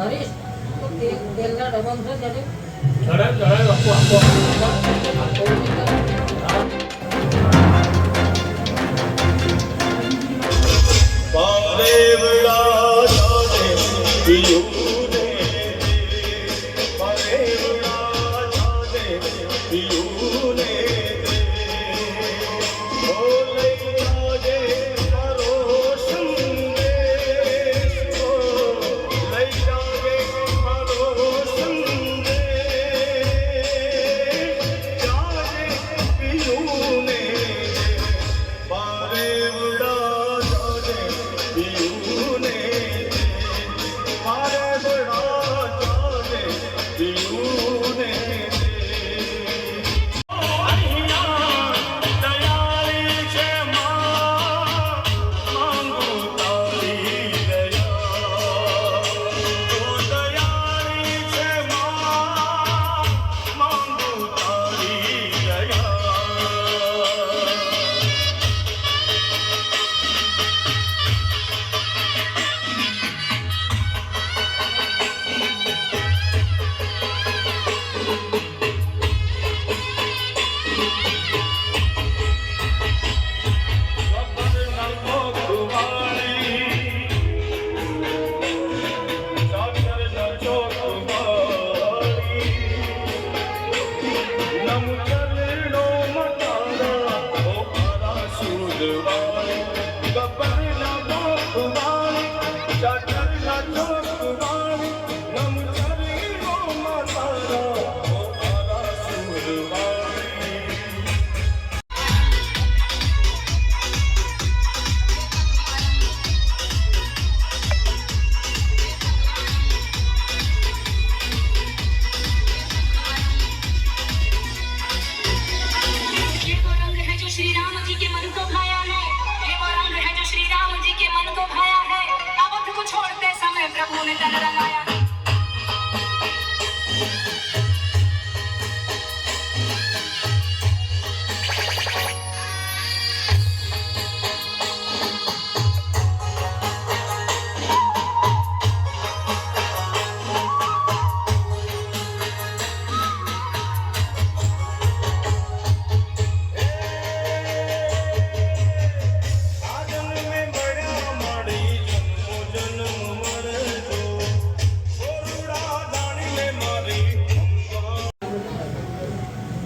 હરીશ તો તેલના ડબ્બામાં છે ત્યારે ચડાય આપો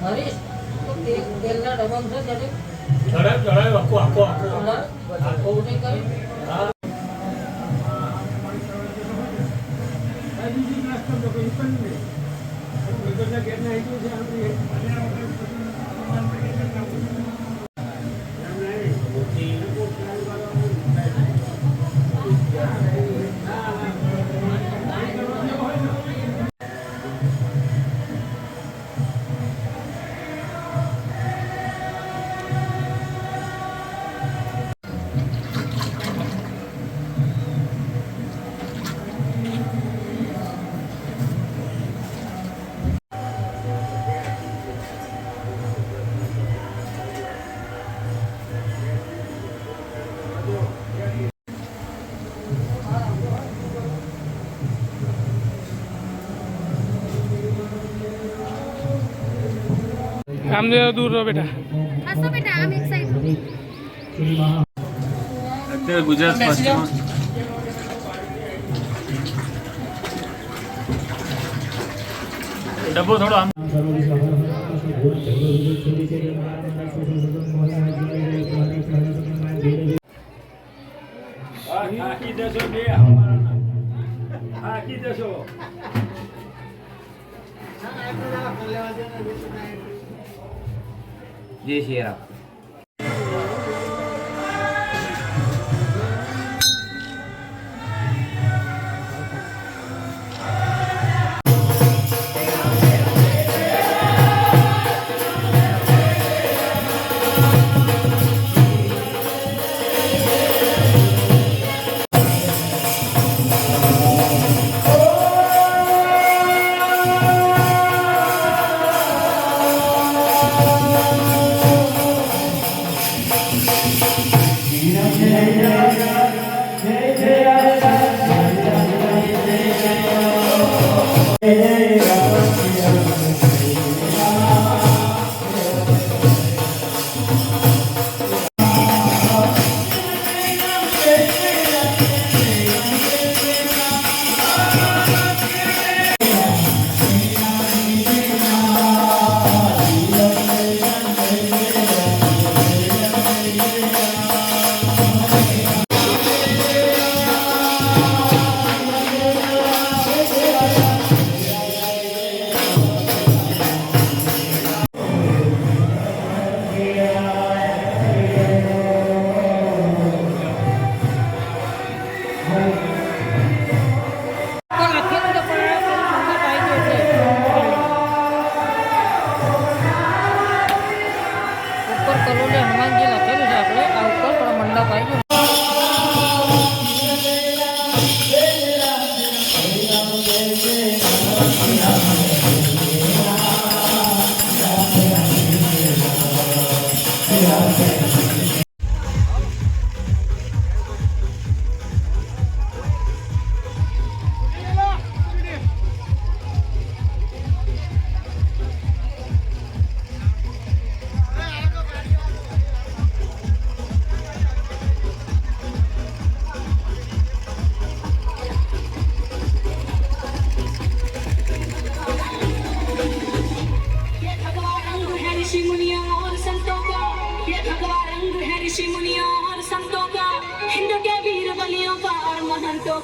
હરીશ તો તેલના ડબ્બામાં છે ત્યારે ચડાય આપો નહીં કરી આમ જો દૂર રહો બેટા. હસો બેટા આમ એક સાઈડ અત્યારે ગુજરાત પશ્ચિમ ડબ્બો થોડો આમ હાકી દેશો જય શ્રી રામ.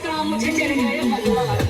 का मुझे चढ़ गए भगवान।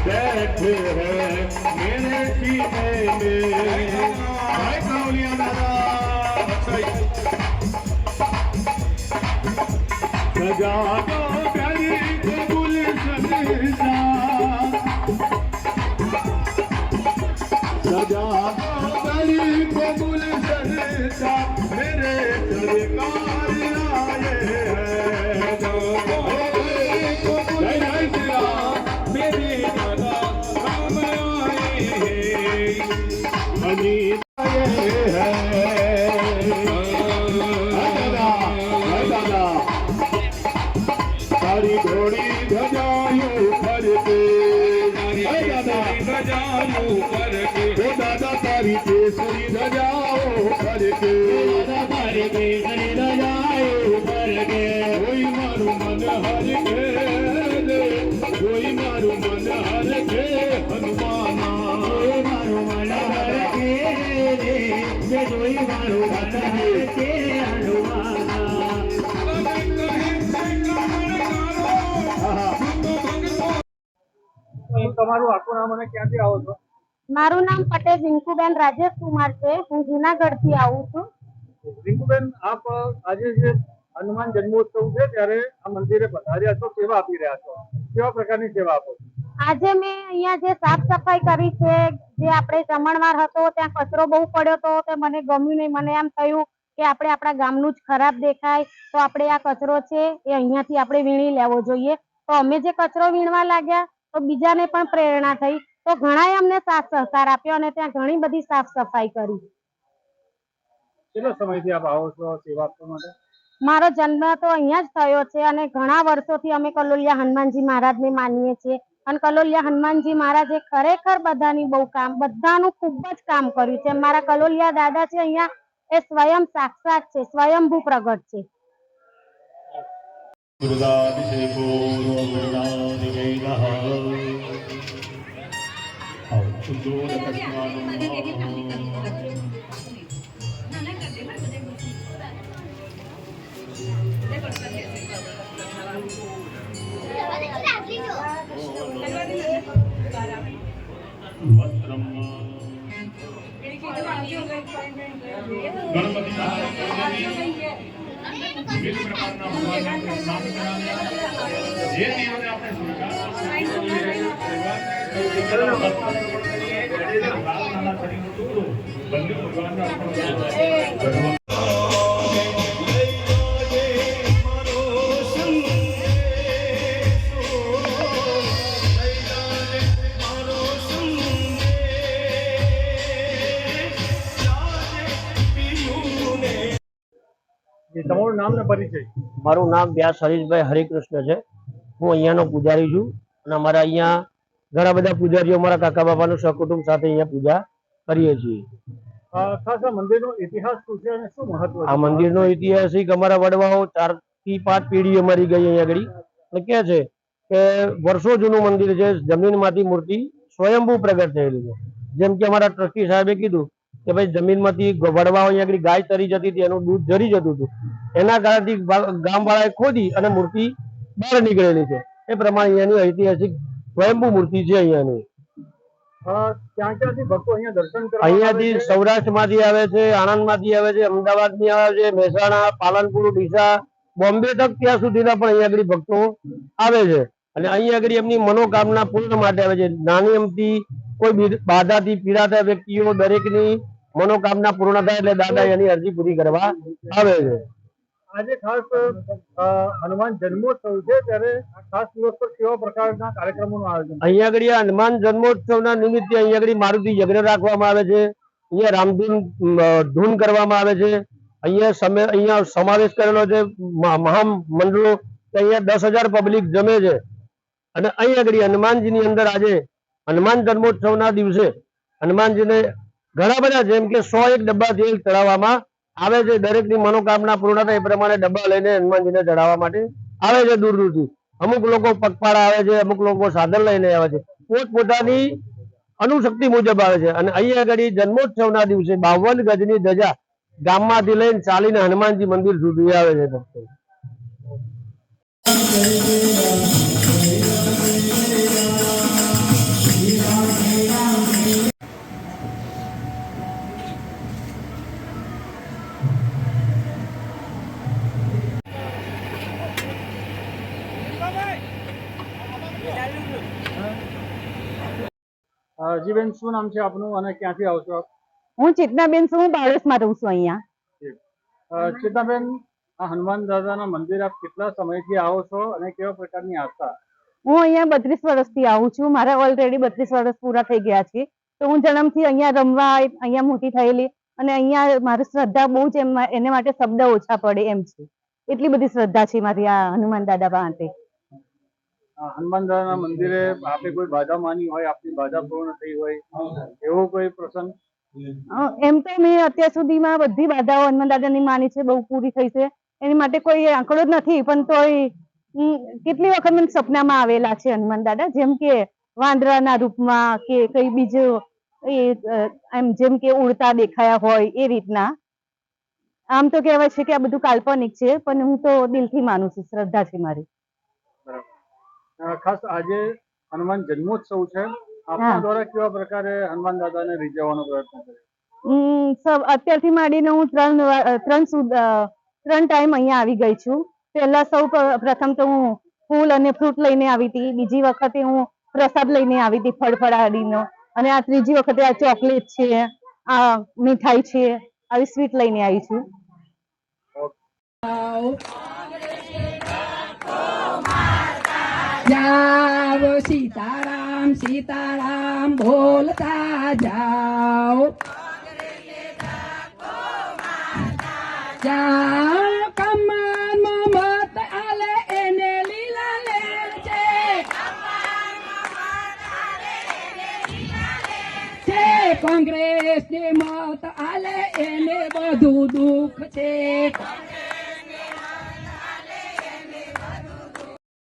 बैठे हैं मेरे सीने में भाई कौलिया सजा दो प्यारी के गुलशन सा सजा दो प्यारी के गुलशन सा मेरे सरकार आए हैं जय जय श्री राम मेरे दादा राम आए हैं मनी आए हैं सारी घोड़ी धजायूं करके धजायूं करके ओ दादा तारी केसरी धजाओ करके दादा तारी केसरी धजाओ करके कोई मारू मन हर के दे कोई मारू मन हर के हनुमाना कोई मारू मन हर के दे कोई मारू मन हर के हनुमाना તમારું આખું નામ અને ક્યાંથી આવો છો? મારું નામ પટેલ રિંકુબેન રાજેશ કુમાર છે. હું જુનાગઢ થી આવું છું. રિંકુબેન, આપ આજે જે હનુમાન જન્મોત્સવ છે ત્યારે આ મંદિરે પધાર્યા છો, સેવા આપી રહ્યા છો. કેવા પ્રકારની સેવા આપો છો? આજે મેં અહીંયા જે સાફ સફાઈ કરી છે, જે આપણે જમણવાર હતો ત્યાં કચરો બહુ પડ્યો હતો તે મને ગમ્યું નહીં. મને એમ થયું કે આપણે આપણા ગામનું જ ખરાબ દેખાય તો આપણે આ કચરો છે એ અહીંયાથી આપણે વીણી લેવો જોઈએ. તો અમે જે કચરો વીણવા લાગ્યા તો બીજાને પણ પ્રેરણા થઈ, તો ઘણાએ અમને સાથ સહકાર આપ્યો અને ત્યાં ઘણી બધી સાફ સફાઈ કરી. કેટલો સમયથી આપ આવો છો સેવા આપવા માટે? મારો જન્મ તો અહીંયા જ થયો છે અને ઘણા વર્ષોથી અમે કલોલિયા હનુમાનજી મહારાજને માનીએ છીએ. અને કલોલિયા હનુમાનજી મહારાજે ખરેખર બધાનું ખૂબ જ કામ કર્યું છે. મારા કલોલિયા દાદા છે અહીંયા એ સ્વયં સાક્ષાત છે, સ્વયંભૂ પ્રગટ છે. તમારું નામ ને પરિચય? મારું નામ વ્યાસ હરીશભાઈ હરિકૃષ્ણ છે. હું અહીંયાનો પૂજારી છું અને અમારા અહીંયા ઘણા બધા પૂજારીઓ અમારા કાકા બાપાનું સહકુટુંબ સાથે અહીંયા પૂજા કરીએ છીએ. ખાસ આ મંદિરનો ઇતિહાસ શું છે અને શું મહત્વ? આ મંદિરનો ઐતિહાસિક અમારા વડવાઓ 4 થી 5 પેઢીઓ મરી ગઈ અહીંયા આગળ અને કહે છે કે વર્ષો જૂનું મંદિર છે. જમીનમાંથી મૂર્તિ સ્વયંભૂ પ્રગટ થયેલી છે. જેમ કે અમારા ટ્રસ્ટી સાહેબે કીધું કે ભાઈ જમીનમાંથી વડવાઓ અહીંયા આગળ ગાય તરી જતી હતી, એનું દૂધ ઝરી જતું હતું, એના કારણથી ગામવાળાએ ખોદી અને મૂર્તિ બહાર નીકળેલી છે. એ પ્રમાણે અહીંયાની ઐતિહાસિક સ્વયંભૂ મૂર્તિ છે અહીંયાની. ક્યાં ક્યાંથી ભક્તો અહીંયા દર્શન કરવા અહીંયાથી સૌરાષ્ટ્ર માંથી આવે છે, આણંદ માંથી આવે છે, અમદાવાદ ની આવે છે, મહેસાણા, પાલનપુર, ડીસા, બોમ્બે તક ત્યાં સુધીના પણ અહીંયા આગળ ભક્તો આવે છે અને અહીંયા આગળ એમની મનોકામના પૂર્ણ માટે આવે છે. નાની અમથી કોઈ બાધાથી પીડાતા વ્યક્તિઓ દરેકની મનોકામના પૂર્ણ થાય એટલે દાદા એની અરજી પૂરી કરવા આવે છે. આજે ખાસ હનુમાન જન્મોત્સવ છે ત્યારે ખાસ દિવસ પર કેવા પ્રકારના કાર્યક્રમોનું આયોજન અહીંયા આગળ હનુમાન જન્મોત્સવના નિમિત્તે અહીંયા આગળ મારુતિ યજ્ઞ રાખવામાં આવે છે. અહીંયા રામધૂન ધૂન કરવામાં આવે છે. અહીંયા સમાવેશ કરેલો છે મહામંડળો કે અહીંયા 10,000 પબ્લિક જમે છે અને અહીંયા આગળ હનુમાનજીની અંદર આજે હનુમાન જન્મોત્સવના દિવસે હનુમાનજીને ઘણા બધા જેમ કે 101 ડબ્બા તેલ ચડાવવામાં આવે છે. દરેકની મનોકામના પૂર્ણ થાય એ પ્રમાણે ડબ્બા લઈને હનુમાનજીને ચડાવવા માટે આવે છે દૂર દૂરથી. અમુક લોકો પગપાળા આવે છે, અમુક લોકો સાધન લઈને આવે છે, પોતપોતાની અનુશક્તિ મુજબ આવે છે અને અહીંયા આગળ જન્મોત્સવના દિવસે 52 ગજની ધજા ગામમાંથી લઈને ચાલીને હનુમાનજી મંદિર સુધી આવે છે ભક્તો. જીબેન શું નામ છે આપનું અને ક્યાંથી આવો છો? હું ચેતનાબેન છું, હું બાળસમાં રહું છું અહીંયા. ચેતનાબેન, આ હનુમાન દાદાના મંદિર આપ કેટલા સમયથી આવો છો અને કેવા પ્રકારની આસ્થા? હું અહીંયા 32 વર્ષથી આવું છું. મારા ઓલરેડી 32 વર્ષ પૂરા થઈ ગયા છે. તો હું જન્મથી અહીંયા રમવા અહીંયા મોટી થયેલી અને અહીંયા મારી શ્રદ્ધા બહુ જ એને માટે શબ્દ ઓછા પડે એમ છે. એટલી બધી શ્રદ્ધા છે મારી આ હનુમાન દાદા માટે. હનુમાન દાદાના મંદિરે આપે કોઈ બાધા માની હોય, આપની બાધા પૂર્ણ થઈ હોય એવો કોઈ પ્રસંગ? એમ તો મેં અત્યાર સુધીમાં બધી બાધાઓ હનુમાન દાદાની માની છે, બહુ પૂરી થઈ છે. એની માટે કોઈ આંકડો જ નથી, પણ તોય કેટલી વખત મને સપનામાં આવેલા છે હનુમાન દાદા, જેમ કે વાંદરાના રૂપમાં કે કઈ બીજું એમ જેમ કે ઉડતા દેખાયા હોય એ રીતના. આમ તો કહેવાય છે કે આ બધું કાલ્પનિક છે, પણ હું તો દિલથી માનું છું, શ્રદ્ધા છે મારી. ખાસ આજે હનુમાન જન્મોત્સવ છે, આપના દ્વારા કેવા પ્રકારે હનુમાન દાદાને રીઝવવાનો પ્રયત્ન કર્યો? અત્યારથી માંડીને હું ત્રણ ટાઈમ અહીંયા આવી ગઈ છું. પહેલા સૌ પ્રથમ તો હું ફૂલ અને ફ્રૂટ લઈને આવી હતી, બીજી વખતે હું પ્રસાદ લઈને આવી હતી ફળફળાદીનો, અને આ ત્રીજી વખતે આ ચોકલેટ છે, આ મીઠાઈ છે, આવી સ્વીટ લઈને આવી છું. જાઓ સીતારામ સીતારામ બોલતા જાઓ, જાઓ કમરમાં મત આલે એને લીલા લેર છે, કોંગ્રેસ ને મત આલે એને બધું દુઃખ છે.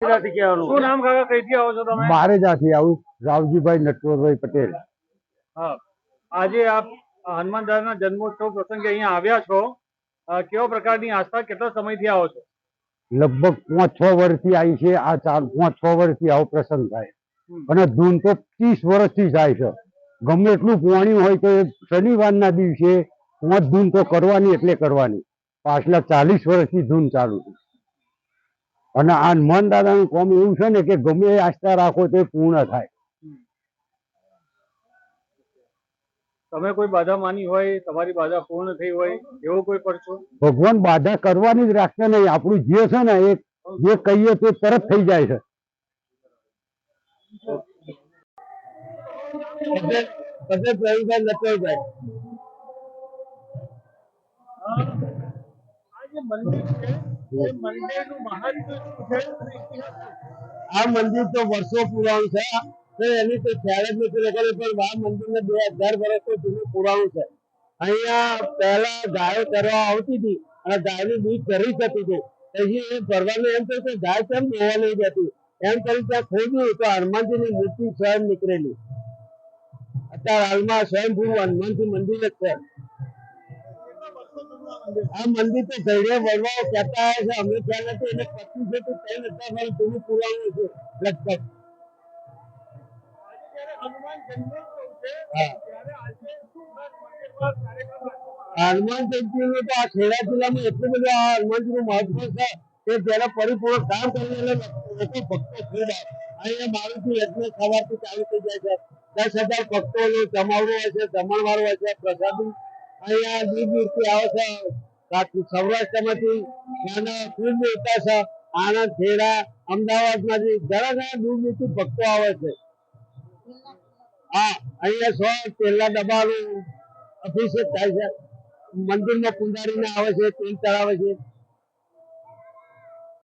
શું નામ કાકા, કઈથી આવો છો તમે? બારેજાથી આવું, રાવજીભાઈ નટવરભાઈ પટેલ. હા, આજે આપ હનુમાન દાદાના જન્મોત્સવ પ્રસંગે અહીંયા આવ્યા છો, કેવા પ્રકારની આસ્થા, કેટલા સમયથી આવો છો? લગભગ 5-6 વર્ષથી આવી છે. આ 5-6 વર્ષથી આવો પ્રસંગ થાય અને ધૂન તો 30 વર્ષથી થાય છે. ગમે એટલું પાણી હોય તો શનિવારના દિવસે 5 ધૂન તો કરવાની એટલે કરવાની. પાછલા 40 વર્ષથી ધૂન ચાલુ છે અને આ હનુમાન દાદાનું કામ એવું છે ને કે ગમે એ આસ્થા રાખો તે પૂર્ણ થાય. તમે કોઈ બાધા માની હોય, તમારી બાધા પૂર્ણ થઈ હોય એવો કોઈ પરચો? ભગવાન બાધા કરવાની જ રાખશે નહીં. આપણું જે છે ને એ જે કહીએ તે તરત થઈ જાય છે. આ મંદિર તો વર્ષો પુરાણું છે, એની તો ખ્યાલ જ નથી લગાડ્યો, પણ આ મંદિરને 2000 વર્ષથી જૂનું પુરાણું છે. અહીંયા પહેલા ગાયો ચરવા આવતી હતી અને ગાયની દૂધ ચરી થતી હતી. પછી એ ભરવાનું એમ થયું કે ગાય કેમ દોવા નહીં જતી, એમ કરી ત્યાં ખોદ્યું તો હનુમાનજીની મૂર્તિ સ્વયં નીકળેલી. અત્યારે હાલમાં સ્વયંભૂ હનુમાનજી મંદિર જ છે. આ મંદિર તો ધૈર્ય વડવાઓ કહેતા આવે છે, અમે ત્યાં નથી, એને 25 થી 3000 વર્ષ જૂનું પુરાણું છે લગભગ. હનુમાન જન્મોત્સવ હા. ત્યારે આજે શું ખાસ મંદિરમાં કાર્યક્રમ રાખવામાં હનુમાન જયંતિનું તો આ ખેડા જિલ્લામાં એટલું બધું આ હનુમાનજીનું મહત્વ છે કે તેના પરિપૂર્ણ કામ કરીને લોકો ભક્તો ખૂબ આવે. અહીંયા મારુતિ યજ્ઞ સવારથી ચાલુ થઈ જાય છે. 10,000 ભક્તોનો જમાવડો હોય છે, જમણવાર હોય છે, પ્રસાદી અહીંયા દૂર દૂરથી આવે છે. સૌરાષ્ટ્રમાંથી નાના દૂર દૂરતા છે. આણંદ, ખેડા, અમદાવાદમાંથી ઘણા ઘણા દૂર દૂરથી ભક્તો આવે છે. હા, અહીંયા 100 તેલના ડબ્બાનું અભિષેક થાય છે. મંદિરમાં કુંડારીને આવે છે, તેલ ચડાવે છે.